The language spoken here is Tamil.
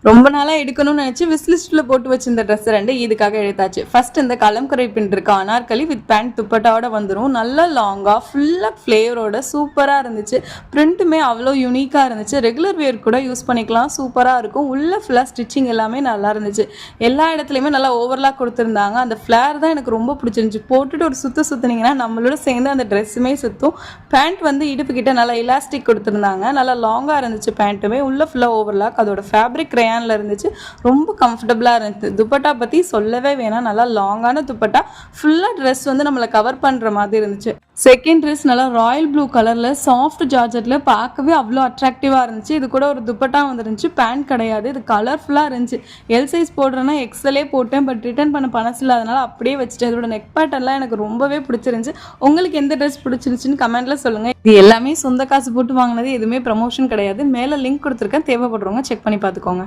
ரொம்ப நாளாக எடுக்கணும்னு நினச்சி விஸ்லிஸ்ட்டில் போட்டு வச்சிருந்த ட்ரெஸ் ரெண்டு இதுக்காக எடுத்தாச்சு. ஃபர்ஸ்ட் இந்த கலம்கரை பின் இருக்க அனார்கலி வித் பேண்ட் துப்பட்டாவோட வந்துடும். நல்லா லாங்காக ஃபுல்லாக ஃப்ளேவரோட சூப்பராக இருந்துச்சு. பிரிண்ட்டுமே அவ்வளோ யூனிக்காக இருந்துச்சு. ரெகுலர் வேர் கூட யூஸ் பண்ணிக்கலாம், சூப்பராக இருக்கும். உள்ள ஃபுல்லாக ஸ்டிச்சிங் எல்லாமே நல்லா இருந்துச்சு. எல்லா இடத்துலையுமே நல்லா ஓவர்லாக் கொடுத்துருந்தாங்க. அந்த ஃப்ளேர் தான் எனக்கு ரொம்ப பிடிச்சிருந்துச்சு. போட்டுட்டு ஒரு சுற்றினீங்கன்னா நம்மளோட சேர்ந்து அந்த ட்ரெஸ்ஸுமே சுற்றும். பேண்ட் வந்து இடுப்பு கிட்ட நல்லா இலாஸ்டிக் கொடுத்துருந்தாங்க. நல்லா லாங்காக இருந்துச்சு. பேண்ட்டுமே உள்ள ஃபுல்லாக ஓவர்லாக். அதோட ஃபேப்ரிக் ரேயானில் இருந்துச்சு. ரொம்ப கம்ஃபர்டபுளாக இருந்துச்சு. துப்பட்டா பற்றி சொல்லவே வேணாம். நல்லா லாங்கான துப்பட்டா. ஃபுல்லாக ட்ரெஸ் வந்து நம்மளை கவர் பண்ணுற மாதிரி இருந்துச்சு. செகண்ட் ட்ரெஸ் நல்லா ராயல் ப்ளூ கலரில் சாஃப்ட் ஜார்ஜெட்டில் பார்க்கவே அவ்வளோ அட்ராக்டிவாக இருந்துச்சு. இது கூட ஒரு துப்பட்டா வந்துருந்துச்சு. பேண்ட் கிடையாது. இது கலர்ஃபுல்லாக இருந்துச்சு. எல் சைஸ் போடுறேன்னா எக்ஸலே போட்டேன். பட் ரிட்டர்ன் பண்ண பணம் இல்லாதனால அப்படியே வச்சுட்டேன். இதோட நெக் பேட்டர்ன்லாம் எனக்கு ரொம்பவே பிடிச்சிருந்துச்சு. உங்களுக்கு எந்த ட்ரெஸ் பிடிச்சிருந்துச்சுன்னு கமெண்ட்டில் சொல்லுங்கள். இது எல்லாமே சொந்த காசு போட்டு வாங்கினது, எதுவுமே ப்ரமோஷன் கிடையாது. மேலே லிங்க் கொடுத்துருக்கேன், தேவைப்படுறவங்க செக் பண்ணி பார்த்துக்கோங்க.